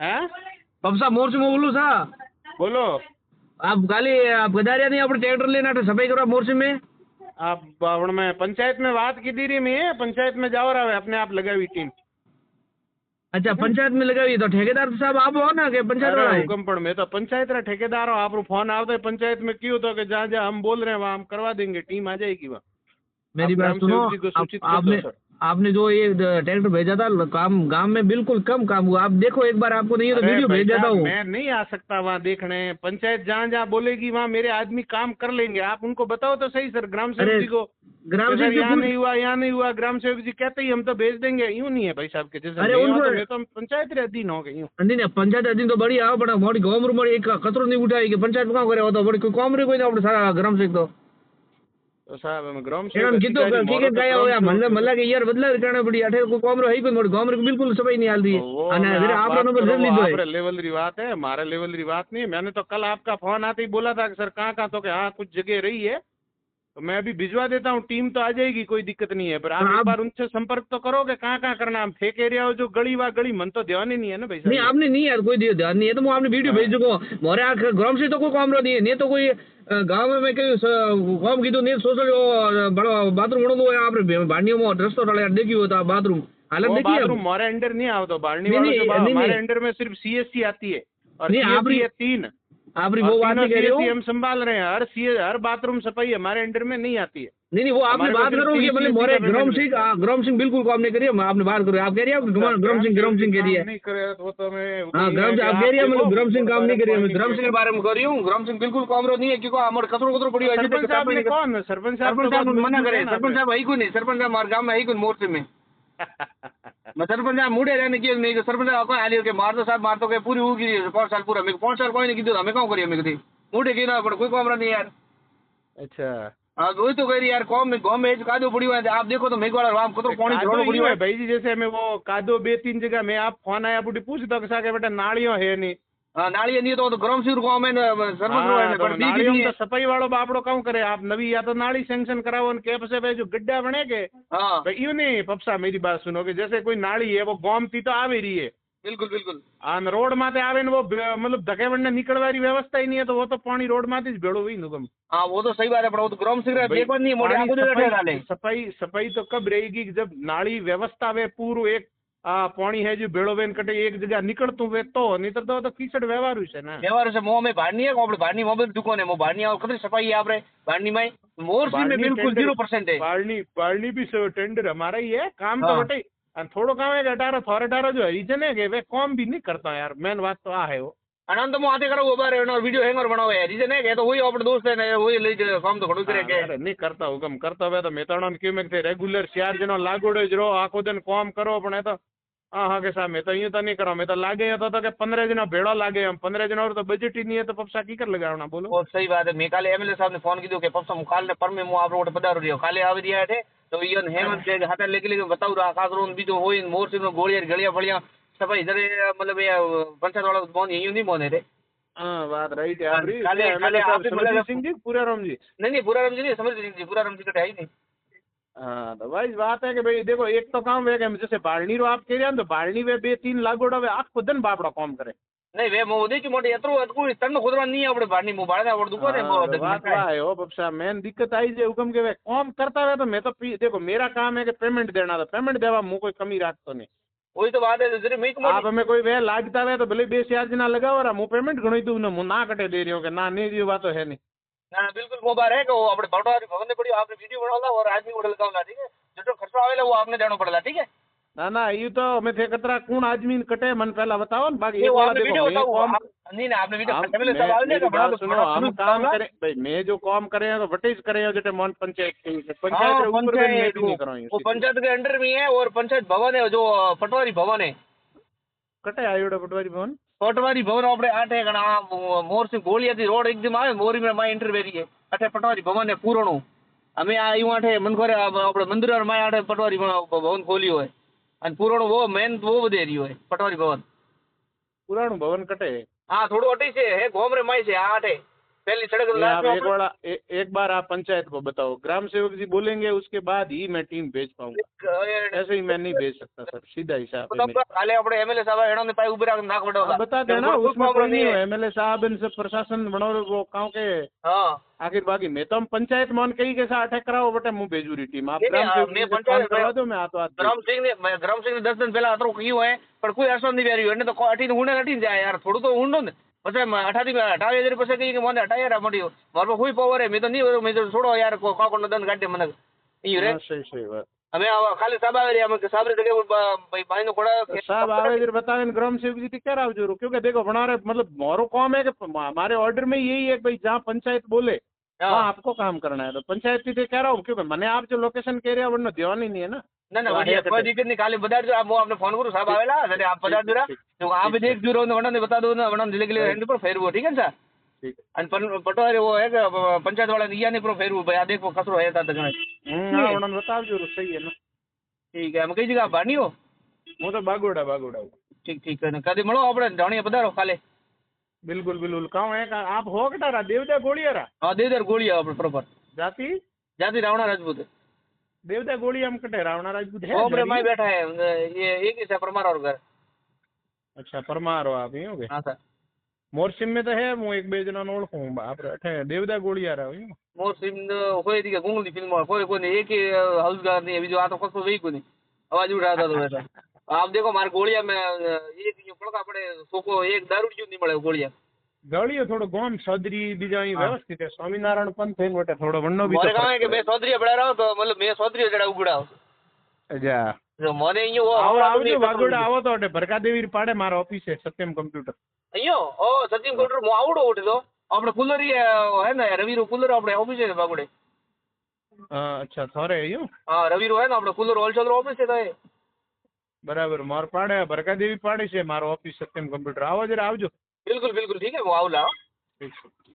हैं પપ્સા મોરચી માં બોલું છા बोलो आप खाली आप गदारिया नहीं अपने ट्रैक्टर लेना तो सफाई करो मोर्चे में आप बावड़ में पंचायत में बात की दी रही मैं पंचायत में जाओ रहा है अपने आप लगाई टीम। अच्छा पंचायत में लगाई तो ठेकेदार साहब आप हो ना कि पंचायत अरे वाला है हुक्म मैं तो पंचायत रा ठेकेदार हूँ। आप फोन आवता है पंचायत में क्यों तो कि जहाँ जहाँ हम बोल रहे हैं वहाँ हम करवा देंगे, टीम आ जाएगी वहाँ। मेरी बात सुनो जी को सूचित कर दो आपने सर। आपने जो ये ट्रैक्टर भेजा था काम गांव में बिल्कुल कम काम हुआ। आप देखो एक बार आपको नहीं है तो अरे वीडियो भाई भेज देता साहब हूँ। मैं नहीं आ सकता वहाँ देखने। पंचायत जहाँ जहाँ बोलेगी वहाँ मेरे आदमी काम कर लेंगे। आप उनको बताओ तो सही सर, ग्राम सेवक अरे जी को ग्राम सर सेवक यहाँ से नहीं हुआ यहाँ नहीं हुआ, ग्राम सेवक जी कहते ही हम तो भेज देंगे। यूँ नहीं है भाई साहब के जैसे अरे मैं हूँ उनको तो मैं तो पंचायत रे अधीन हो गई हूँ। नहीं पंचायत अधीन तो बड़ी आओ बड़ा मोटी गाँव में एक कचरो नहीं उठाई कि पंचायत में काम करे हो तो बड़ी कोई काम रे कोई ना सारा ग्राम सेवक तो साहब हम ग्राम तो सेवक कितो अधिकारी मोरो क्रिकेट तो गया ग्राम होया मल्ला सेवक मल्ला के यार बदला करना पड़ी अठे को काम रे कोई मोटी गाँव में बिल्कुल सफाई नहीं हाल रही है वो અને मैं फिर आप आपरो बात नंबर करो, ले वो लीधो है। आप लेवल री बात है, हमारे लेवल री बात नहीं। मैंने तो कल आपका फोन आते ही बोला था कि सर कहाँ कहाँ, तो कि हाँ कुछ जगह रही है तो मैं अभी भिजवा देता हूँ, टीम तो आ जाएगी, कोई दिक्कत नहीं है। पर आप एक बार उनसे संपर्क तो करो कि कहाँ कहाँ करना। हम फेक एरिया हो जो गली वा गली मन तो ध्यान ही नहीं है ना भाई नहीं साहब। आपने नहीं यार कोई ध्यान नहीं है तो मैं आपने वीडियो भेज दूंगा मोरे आ ग्राम से तो कोई काम नहीं है नहीं तो कोई गांव में कई काम कीधું नहीं सोचो बड़ो बाथरूम बनो है आपने भाड़ियों में रस्तो डाले देखी हो था बाथरूम हालत देखी है बाथरूम हमारे अंडर नहीं आवतो, बारनी नहीं वालों जो नहीं हमारे नहीं अंडर में सिर्फ सीएससी आती है और नहीं सीएससी आपरी है 3 आपरी और वो बात तीनों नहीं कह रही सीएससी हूँ। हम संभाल रहे हैं। हर बाथरूम सफाई हमारे अंडर में नहीं आती है। नहीं वो आपने हमारे को बात सिर्फ करो कि 30 मतलब CSC मोरे का पेमेंट मिलता है। ग्राम सिंह बिल्कुल काम नहीं करिए आपने बात करो आप कह रही है ग्राम सिंह कह रही है नहीं करे वो तो मैं हाँ ग्राम आप कह रही है मतलब ग्राम सिंह काम नहीं करिए ग्राम सिंह के बारे में कर रही हूँ ग्राम सिंह बिल्कुल काम रो नहीं है क्योंकि हमारे कचरो कचरो पड़ी सरपंच साहब ने कौन है? सरपंच साहब मना करे सरपंच साहब है कोई नहीं सरपंच साहब हमारे गांव में है कोई मोर्चे में मैं सरपंच साहब मुड़े रहने की नहीं सरपंच साहब कौन आलियो के मार दो साहब मार तो के पूरी होगी 5 साल पूरा मेरे 5 साल कोई नहीं कीधું हमें कौन करिए मैं कदी मुड़े की ना पर कोई काम नहीं यार। अच्छा हाँ वही तो कह रही यार कौन में गाँव में कादो पड़ी हुआ है आप देखो तो मेघ वाला राम कतरो पानी झोड़ो पड़ी हुआ है भाई जी। जैसे हमें वो कादो 2-3 जगह में आप फोन आया पूरी पूछ दो कि बेटा नालियों है नहीं। हाँ नाली नहीं तो ग्राम सिंह गाँव में सरपंच तो नालियों में तो सफाई वालों बापड़ो काम करे। आप नवी या तो नाली सैंक्शन कराओ कैप से भाई जो गड्ढा बने के हाँ भाई यूं नहीं पप्सा मेरी बात सुनो कि जैसे कोई नाली है वो गांव थी तो आ भी रही है बिल्कुल बिल्कुल आन रोड माथे आवे ने वो मतलब धके वंडे निकलवारी व्यवस्था ही नहीं है तो वो तो पानी रोड माथे ज भेड़ो हुई नुगम। हाँ वो तो सही बात है पर वो तो ग्राम सिंह देखो नहीं मोड़े आंखों से बैठे डाले सफाई सफाई तो कब रहेगी कि जब नाली व्यवस्था वे पूरू एक पानी है जो भेड़ो वेन कटे एक जगह निकलतू वे तो नहीं तो कीचड़ व्यवहार हुई है ना व्यवहार से मोह में भाड़नी है આપણે ભાડની મોબાઈલ દુકાન है મો ભાડની આવ કતરી सफाई है આપણે भाड़नी में मोरसी में बिल्कुल 0% है। बाड़नी भी टेंडर हमारा ही है काम तो बटे थोड़ो काम है 18 जो रीजन है कि वे काम भी नहीं करता यार। मेन बात तो आ है वो अनंत मो आते करो उबार है वीडियो हैंगर बनावे है रीजन है कि तो वही अपने दोस्त है वही ले काम तो खड़ो करे के अरे नहीं करता हुकम करता हुए तो मेताणा में क्यों में रेगुलर 4 जनो लागोड़ो ज रो आखो दिन काम करो पण तो हाँ के साहब मैं तो यूं तो नहीं करो मैं तो लागे तो कि 15 जना भेड़ो लागे हम 15 जना और तो बजट ही नहीं है तो पप्सा की कर लगावना बोलो। और सही बात है मैं काले एमएलए साहब ने फोन कीधું કે પપ્સા હું કાલે પર में હું आप रोड पधारो रह्यो काले આવી રહ્યા છે तो ઈયન હેમંત કે હાથે લેકે बताऊ रहा कासरो बीजो होई मोरसी नो गोलियां गलियां फलियां सफाई जरे मतलब ये पंचायत वाला बोन यूं नहीं बोने रे। हां बात राइट है आपरी काले काले आप समरजीत सिंह जी पूराराम जी नहीं पूराराम जी नहीं समरजीत सिंह जी पूराराम जी कटे है ही नहीं। हाँ तो भाई बात है कि भाई देखो एक तो काम वे जैसे बालनी रो आप कह रहे हैं तो बालनी वे 2-3 लागोड़ा वे आखो दिन बापड़ा काम करे नहीं वे मोदी की मोटी एतरो कोई तन खुदरा नहीं है अपने बाड़नी मु बाड़ा और दुकान है वो बात है ओ पप्सा मेन दिक्कत आई जे हुकम के वे काम करता है तो मैं तो देखो मेरा काम है कि पेमेंट देना तो पेमेंट देवा मु कोई कमी राखतो नहीं वही तो बात है जरे मैं आप हमें कोई वे लागता है तो भले 2-4 दिन लगाओ रा मु पेमेंट घणो दूं ना मु ना कटे दे रही हूं कि ना नहीं दी बात तो है नहीं ना बिल्कुल मोबाइल है कि वो अपने भटवारी भवन में पड़ी आपने वीडियो बनाओ और आदमी को लगाओ ठीक है जो खर्चा आवेला वो आपने देना पड़ेगा ठीक है ना ना ये तो मैं थे कतरा कौन आदमी कटे मन पहला बताओ ना बाकी एक वाला देखो मैं काम नहीं ना आपने वीडियो मेरी बात सुनो हम काम करें भाई मैं जो काम करे तो वटेज करे जटे मोहन पंचायत पंचायत के ऊपर मैं भी नहीं करूं वो पंचायत के अंडर में है और पंचायत भवन है जो पटवारी भवन है कटे आयोडा पटवारी भवन अपने आठे गणा मोर से गोलिया थी रोड एकदम आवे मोरी में माय एंटर वेरी है अठे पटवारी भवन है पुराणो हमें आयु आठे मन करे अपने मंदिर और माय आठे पटवारी भवन खोलियो है અને પુરાણો वो मेन वो વધે રહ્યો है पटवारी भवन पुराणो भवन कटे हाँ थोड़ो अटी से है गोम रे माई से आठे पहली सड़क नहीं, लास्ट आप में एक बार आप पंचायत को बताओ, ग्राम सेवक जी बोलेंगे उसके बाद ही मैं टीम भेज पाऊंगा, ऐसे ही मैं नहीं भेज सकता सर, सीधा हिसाब है मेरा। काले अपने एमएलए साहब हेड़ों ने पाई उभे राख नाक आप वडोला बता देना, उसमें कोई नहीं है, एमएलए साहब इनसे प्रशासन बनो वो गाँव के हाँ आखिर बाकी मैं तो हम पंचायत मान कही के साथ अटैक कराओ बेटा, मुँह भेजू रही टीम, आप नहीं, ग्राम सेवक मैं जी से पंचायत- फोन करवा दो, मैं हाथों हाथ भेज ग्राम सिंह ने 10 दिन पहला अतरो क्यों है पर कोई असर नहीं रही है तो अटी ऊंडे हटी जाए यार थोड़ू तो ऊंडो ने પછી અઠાથી હટાવી હજાર પછી કઈ કે મને હટાય યાર મટી મારો પર કોઈ પાવર હે મેં તો નહીં મેં તો છોડો યાર કોકોનો દંડ કાઢે મને ઈ રે हाँ, सही सही बात। અમે ખાલી સાબ આવે રે અમે સાબ રે જગ્યા ભાઈ ભાઈ નો કોડા साहब आवे इधर बतावे ग्राम सेवक जी क्या राव जरूर, क्योंकि देखो हमारे मतलब मोरो काम है कि हमारे ऑर्डर में यही है कि भाई जहाँ पंचायत बोले वहाँ आपको काम करना है, तो पंचायत की कह रहा हूँ, क्योंकि मैंने आप जो लोकेशन कह रहे हैं वरना ध्यान ही नहीं है ना। ના ના तो વડિયા आया કોઈ करते। દિક્કત નહીં ખાલી બતાડ દો હું આપને ફોન કરું સાહેબ આવેલા એટલે આપ બતાડ દો તો आप देख जो रहो वणन बता दो ना वणन दिले के लिए हैंड पर फेरવો ठीक है सर ठीक है। અને પટવારે वो है कि पंचायत वाला ने ईया ने पर फेरવું भाई आ देखो कसरो है ता तक हाँ वरना बताओ जरूर, सही है ना। ठीक है हम कई जगह भानी हो वो तो बागोड़ा बागोड़ा हूँ। ठीक ठीक है कदी મળો આપણે જાણીએ પધારો કાલે बिल्कुल बिल्कुल, कहाँ है आप हो कटारा देवदा गोलियारा हाँ देवदार गोलिया આપણે પ્રોપર जाति जाति रावणा राजपूत देवदा गोलिया हम कटे रावणा राजपूत है ओमरे जारी? माई बैठा है ये एक ही से परमार और घर अच्छा परमार हो आप, यूँ के हाँ सर मोरसिम में तो है, मैं एक बे जना ओळखूं आप अठे देवदा गोलियारा यूँ। मोर सिम कोई दी गुंगली फिल्म कोई कोई नहीं एक ही हाउसगार नहीं अभी जो आता कसो वही कोई नहीं आवाज उठाता तो वैसा आप देखो मारे गोलिया में एक यूं पड़का पड़े सोको एक दारू क्यों नहीं મળે गोलिया गलियो थोड़ो गाम सदरी बीजा ही व्यवस्थित है, स्वामीनारायण पंथ है बटे थोड़ो वन्नो भी मारे तो गाँव है कि मैं सौदरिया बड़ा रहा तो मतलब मैं सौदरिया जड़ा उगड़ा अच्छा जो मारे यूं वो आओ आवજો વાગોડા આવો તો અટે ભરકાદેવી પાડે મારો ઓફિસ છે સત્યમ કમ્પ્યુટર। अयो ओ सचिन कोटर मु आवड़ो उठे तो આપણે કુલર है ना रविरो कूलर આપણે ऑफिस है बागुड़े अच्छा थोरे यूँ हाँ रविरो है ना આપણે કુલર હોલસેલર ऑफिस है तो है बराबर मार पाड़े भरकादेवी पाड़े છે મારો ઓફિસ સત્યમ કમ્પ્યુટર, આવો જરા આવજો। बिल्कुल बिल्कुल ठीक है वो आवला ठीक है।